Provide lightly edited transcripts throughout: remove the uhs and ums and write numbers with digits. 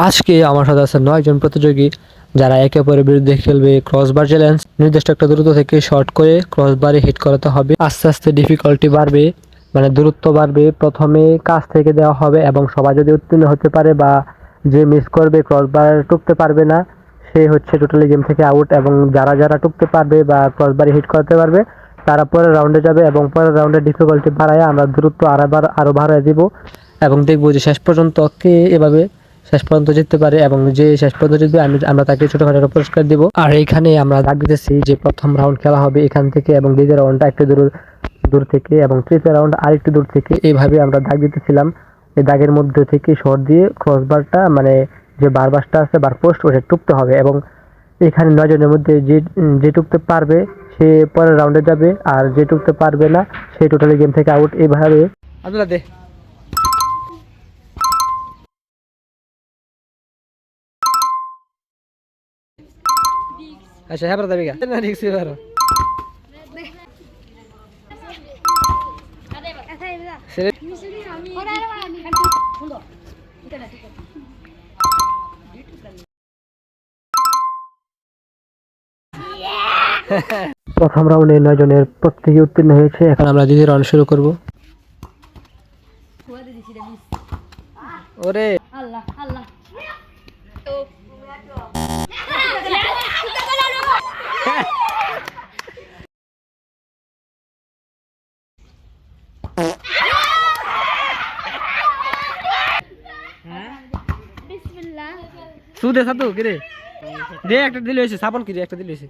আজকে আমার সাথে আছে 9 জন প্রতিযোগী যারা একে অপরের বিরুদ্ধে খেলবে ক্রসবার চ্যালেঞ্জ। নির্দিষ্ট একটা দূরত্ব থেকে শর্ট করে ক্রসবারে হিট করাতে হবে। আস্তে আস্তে ডিফিকাল্টি বাড়বে, মানে দূরত্ব বাড়বে। প্রথমে কাছ থেকে দেওয়া হবে এবং সবাই যদি উত্তীর্ণ হতে পারে বা যে মিস করবে ক্রসবার টুকতে পারবে না সে হচ্ছে টোটালি গেম থেকে আউট। এবং যারা যারা টুকতে পারবে বা ক্রসবারে হিট করতে পারবে তারা পরের রাউন্ডে যাবে এবং পরের রাউন্ডে ডিফিকাল্টি বাড়ায় আমরা দূরত্ব আরো বাড়ায় দিব এবং দেখবো যে শেষ পর্যন্ত কে এভাবে শেষ পর্যন্ত জিততে পারে এবং যে শেষ পর্যন্ত জিতবে আমরা তাকে ছোটখাটো পুরস্কার দিব। আর এইখানে আমরা দাগ দিতেছি যে প্রথম রাউন্ড খেলা হবে এখান থেকে এবং দ্বিতীয় রাউন্ডটা একটু দূর থেকে এবং তৃতীয় রাউন্ড আরেকটু দূর থেকে। এইভাবে আমরা দাগ দিতেছিলাম। এই দাগের মধ্যে থেকে শর্ট দিয়ে ক্রসবারটা মানে যে বারবাসটা আছে বার পোস্ট ওটা টুকতে হবে এবং এখানে 9 জনের মধ্যে যে টুকতে পারবে সে পরের রাউন্ডে যাবে আর যে টুকতে পারবে না সে টোটালি গেম থেকে আউট। এইভাবে আব্দুল্লাহ দে আচ্ছা হ্যাঁ দাবি গা না ঠিক আছে বারো প্রথম রাউন্ডে 9 জনের প্রত্যেকে উত্তীর্ণ হয়েছে। এখন আমরা দ্বিতীয় রাউন্ড শুরু করব। ওরে আল্লাহ আল্লাহ সুদে সাতু কিরে দে একটা দিলে হইছে সাবন কিরে একটা দিলে হইছে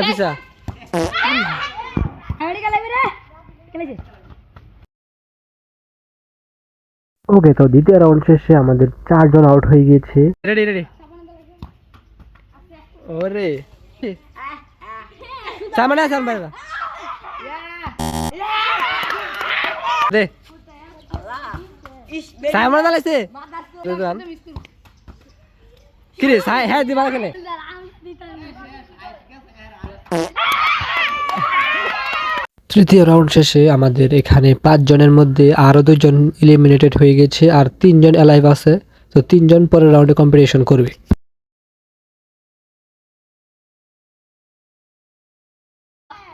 এফিসা আড়ি গেলাবি রে খেলেছে। ওকে, তো দ্বিতীয় রাউন্ড শেষে আমাদের 4 জন আউট হয়ে গিয়েছে। রেডি রেডি ওরে সামনে সামনে দে সামনে দাঁড়াইছে কিরে সাই হ্যাঁ দিবা খেলে। তৃতীয় রাউন্ড শেষে আমাদের এখানে 5 জনের মধ্যে আরো 2 জন এলিমিনেটেড হয়ে গেছে আর 3 জন অ্যালাইভ আছে। তো 3 জন পরের রাউন্ডে কম্পিটিশন করবে।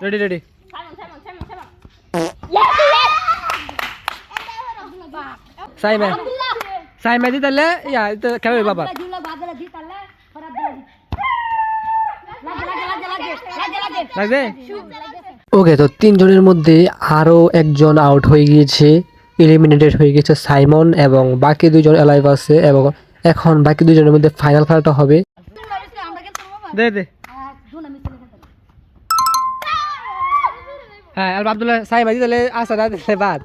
রেডি রেডি সাইমা সাইমা দি তাহলে ইয়া খেলবে বাবা লাগবে। ওকে, তো 3 জনের মধ্যে আরো একজন আউট হয়ে গিয়েছে, এলিমিনেটেড হয়ে গেছে সাইমন এবং বাকি 2 জন অ্যালাইভ আছে এবং এখন বাকি 2 জনের মধ্যে ফাইনাল খেলাটা হবে। দে দে হ্যাঁ আব্দুল্লাহ সাইমা দি তাহলে আসা দা দিলে বাদ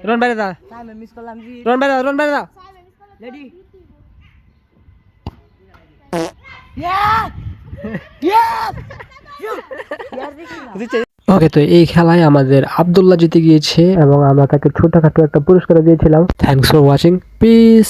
রন বাইরে দা সাইমা মিস করলাম জি রন বাইরে দা রেডি ওকে, তো এই খেলায় আমাদের আব্দুল্লাহ জিতে গিয়েছে এবং আমরা তাকে ছোটখাটো একটা পুরস্কার দিয়েছিলাম। Thanks for watching, piece.